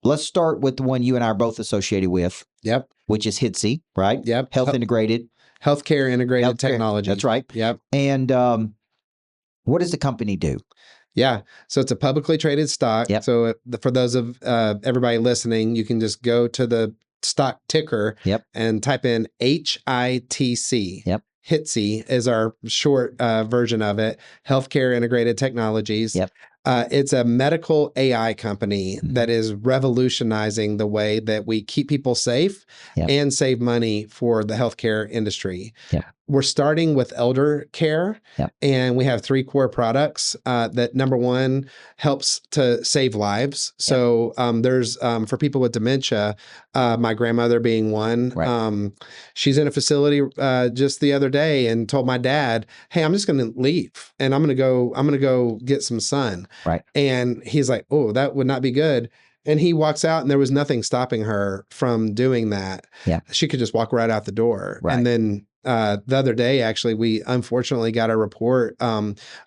let's start with the one you and I are both associated with. Yep. Which is HITSI, right? Yep. Health Integrated. Healthcare Integrated Healthcare. Technology. That's right. Yep. And what does the company do? Yeah. So it's a publicly traded stock. Yep. So for those of everybody listening, you can just go to the stock ticker and type in HITC. Yep. HITC is our short version of it. Healthcare Integrated Technologies. Yep. It's a medical AI company that is revolutionizing the way that we keep people safe and save money for the healthcare industry. Yep. We're starting with elder care, and we have 3 core products that, number one, helps to save lives. So there's, for people with dementia, my grandmother being one, she's in a facility just the other day and told my dad, hey, I'm just going to leave and I'm going to go get some sun. Right. And he's like, oh, that would not be good. And he walks out and there was nothing stopping her from doing that. Yeah. She could just walk right out the door. Right. And then the other day, actually, we unfortunately got a report.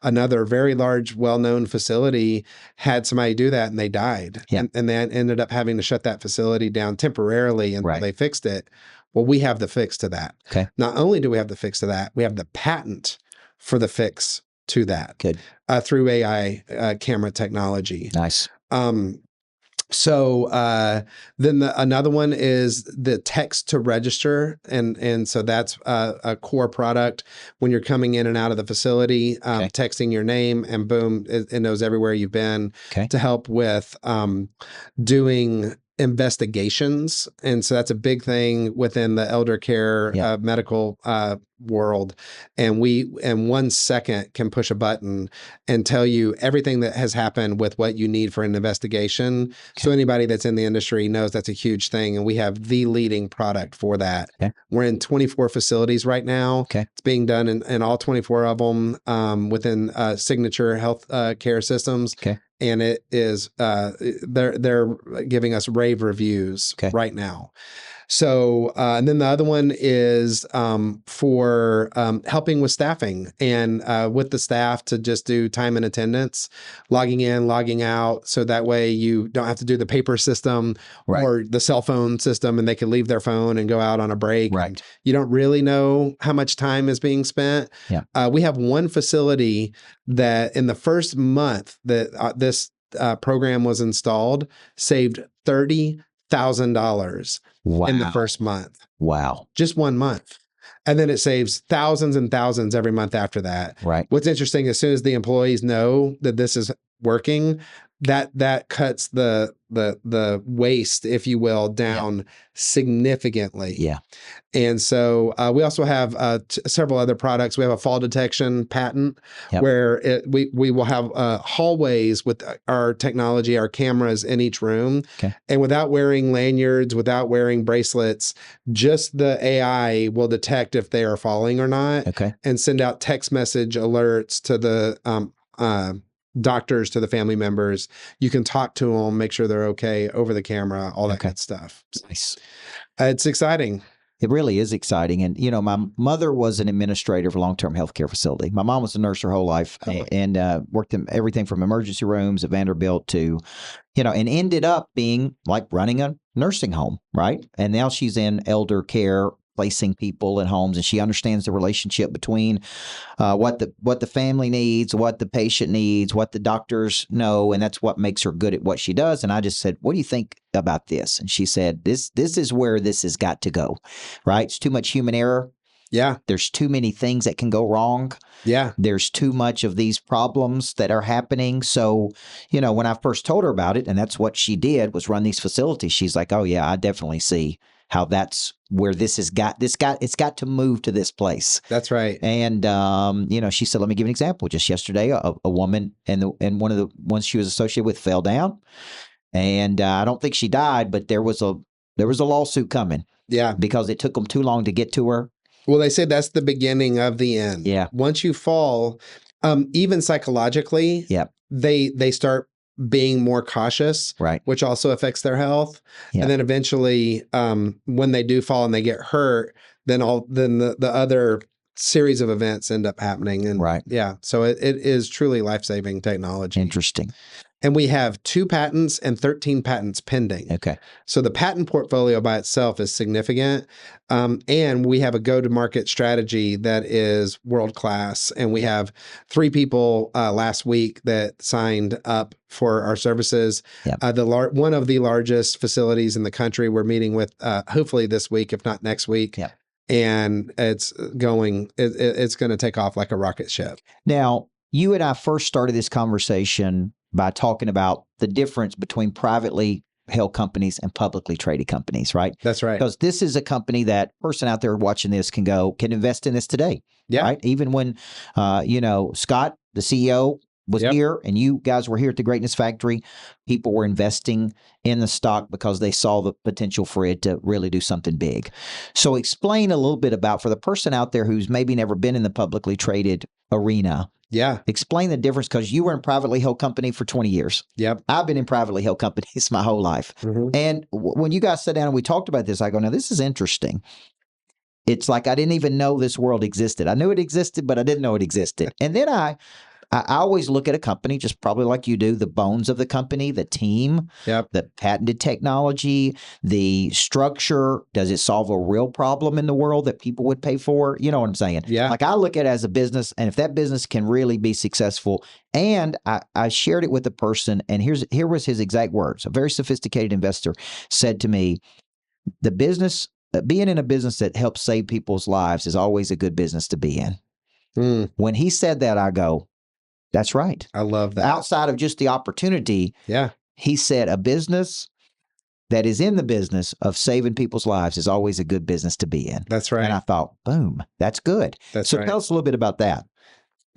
Another very large, well-known facility had somebody do that and they died. Yeah. And they ended up having to shut that facility down temporarily until they fixed it. Well, we have the fix to that. Okay. Not only do we have the fix to that, we have the patent for the fix to that. Good. Through AI camera technology. Nice. So then another one is the text to register. And so that's a core product when you're coming in and out of the facility, texting your name and boom, it knows everywhere you've been to help with doing investigations. And so that's a big thing within the elder care medical world. And we, in 1 second, can push a button and tell you everything that has happened with what you need for an investigation. Okay. So anybody that's in the industry knows that's a huge thing. And we have the leading product for that. Okay. We're in 24 facilities right now. Okay. It's being done in all 24 of them within Signature Health Care Systems. Okay. And it is, they're giving us rave reviews right now. So, and then the other one is for helping with staffing and with the staff to just do time and attendance, logging in, logging out. So that way you don't have to do the paper system or the cell phone system and they can leave their phone and go out on a break. Right. You don't really know how much time is being spent. Yeah. We have one facility that in the first month that this program was installed, saved $30,000 in the first month. Wow. Just 1 month. And then it saves thousands and thousands every month after that. Right. What's interesting, as soon as the employees know that this is working, that cuts the waste, if you will, down significantly. Yeah. And so we also have several other products. We have a fall detection patent where we will have hallways with our technology, our cameras in each room. Okay. And without wearing lanyards, without wearing bracelets, just the AI will detect if they are falling or not. Okay. And send out text message alerts to the doctors, to the family members. You can talk to them, make sure they're okay over the camera, all that good stuff. Nice. It's exciting. It really is exciting. And, you know, my mother was an administrator of a long-term healthcare facility. My mom was a nurse her whole life and worked in everything from emergency rooms at Vanderbilt to, you know, and ended up being like running a nursing home, right? And now she's in elder care, placing people in homes, and she understands the relationship between what the family needs, what the patient needs, what the doctors know, and that's what makes her good at what she does. And I just said, "What do you think about this?" And she said, "This is where this has got to go, right? It's too much human error. Yeah, there's too many things that can go wrong. Yeah, there's too much of these problems that are happening. So, you know, when I first told her about it, and that's what she did was run these facilities. She's like, "Oh yeah, I definitely see how that's where it's got to move to this place." That's right. And, you know, she said, let me give an example. Just yesterday, a woman and one of the ones she was associated with fell down. And I don't think she died, but there was a lawsuit coming. Yeah. Because it took them too long to get to her. Well, they say that's the beginning of the end. Yeah. Once you fall, even psychologically, they start being more cautious, right? Which also affects their health. Yep. And then eventually, when they do fall and they get hurt, then the other series of events end up happening. And yeah, so it is truly life-saving technology. Interesting. And we have 2 patents and 13 patents pending. Okay. So the patent portfolio by itself is significant. And we have a go-to-market strategy that is world-class. And we have 3 people last week that signed up for our services. Yep. One of the largest facilities in the country we're meeting with hopefully this week, if not next week. Yep. And it's going to take off like a rocket ship. Now, you and I first started this conversation by talking about the difference between privately held companies and publicly traded companies, right? That's right. Because this is a company that person out there watching this can invest in this today. Yeah. Right. Even when, Scott, the CEO, was here and you guys were here at the Greatness Factory, people were investing in the stock because they saw the potential for it to really do something big. So explain a little bit about, for the person out there who's maybe never been in the publicly traded arena. Yeah. Explain the difference, because you were in a privately held company for 20 years. Yep. I've been in privately held companies my whole life. Mm-hmm. And when you guys sat down and we talked about this, I go, now this is interesting. It's like I didn't even know this world existed. I knew it existed, but I didn't know it existed. And then I always look at a company, just probably like you do, the bones of the company, the team, the patented technology, the structure. Does it solve a real problem in the world that people would pay for? You know what I'm saying? Yeah. Like I look at it as a business, and if that business can really be successful, and I shared it with a person, and here was his exact words. A very sophisticated investor said to me, the business, being in a business that helps save people's lives is always a good business to be in. When he said that, I go, that's right. I love that. Outside of just the opportunity, he said a business that is in the business of saving people's lives is always a good business to be in. That's right. And I thought, boom, that's good. That's right. So tell us a little bit about that.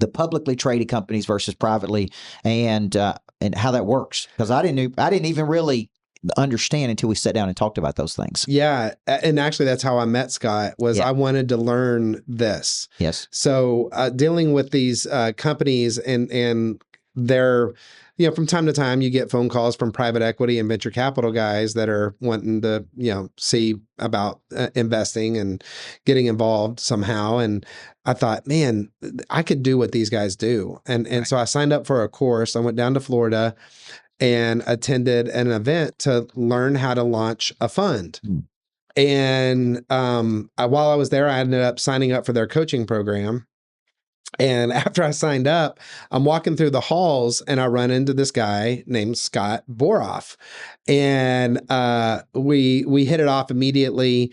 The publicly traded companies versus privately, and how that works. Because I didn't even really understand until we sat down and talked about those things. Yeah. And actually, that's how I met Scott, was I wanted to learn this. Yes. So dealing with these companies and their, from time to time, you get phone calls from private equity and venture capital guys that are wanting to, see about investing and getting involved somehow. And I thought, man, I could do what these guys do. And so I signed up for a course. I went down to Florida and attended an event to learn how to launch a fund. And while I was there, I ended up signing up for their coaching program. And after I signed up, I'm walking through the halls and I run into this guy named Scott Boroff. And we hit it off immediately.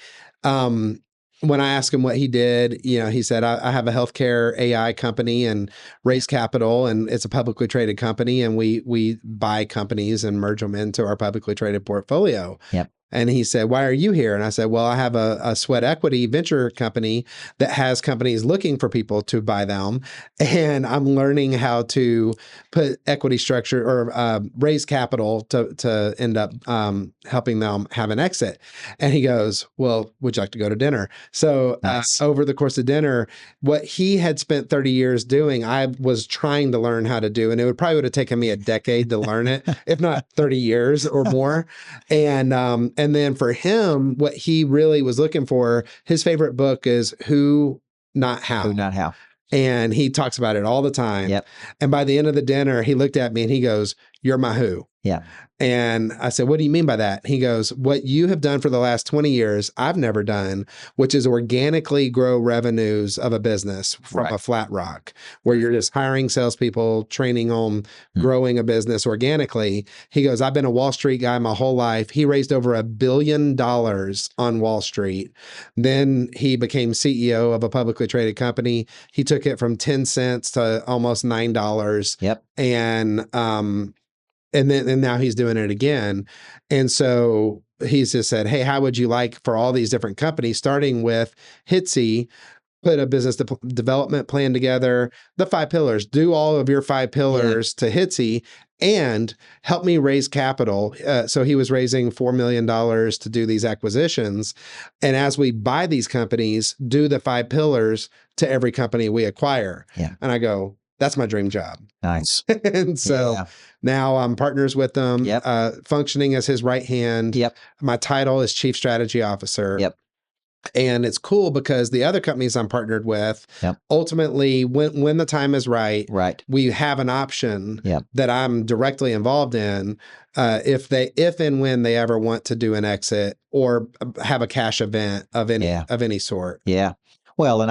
When I asked him what he did, he said, I have a healthcare AI company and raise capital, and it's a publicly traded company, and we buy companies and merge them into our publicly traded portfolio. Yep. And he said, why are you here? And I said, well, I have a sweat equity venture company that has companies looking for people to buy them. And I'm learning how to put equity structure or raise capital to end up helping them have an exit. And he goes, well, would you like to go to dinner? So nice. Over the course of dinner, what he had spent 30 years doing, I was trying to learn how to do. And it would have taken me a decade to learn it, if not 30 years or more. And then for him, what he really was looking for, his favorite book is Who, Not How. Who, Not How. And he talks about it all the time. Yep. And by the end of the dinner, he looked at me and he goes, you're my who. Yeah. And I said, what do you mean by that? He goes, what you have done for the last 20 years, I've never done, which is organically grow revenues of a business from a flat rock, where you're just hiring salespeople, training on growing a business organically. He goes, I've been a Wall Street guy my whole life. He raised over $1 billion on Wall Street. Then he became CEO of a publicly traded company. He took it from 10 cents to almost $9. Yep. And now he's doing it again. And so he's just said, hey, how would you like for all these different companies, starting with Hitsy, put a business development plan together, the 5 pillars, do all of your 5 pillars to Hitsy, and help me raise capital. So he was raising $4 million to do these acquisitions. And as we buy these companies, do the 5 pillars to every company we acquire. Yeah. And I go, that's my dream job. Nice. And so now I'm partners with him, functioning as his right hand. Yep. My title is Chief Strategy Officer. Yep. And it's cool because the other companies I'm partnered with, Yep. ultimately, when the time is right, Right. we have an option Yep. that I'm directly involved in. If and when they ever want to do an exit or have a cash event of any Yeah. of any sort. Yeah. Well, and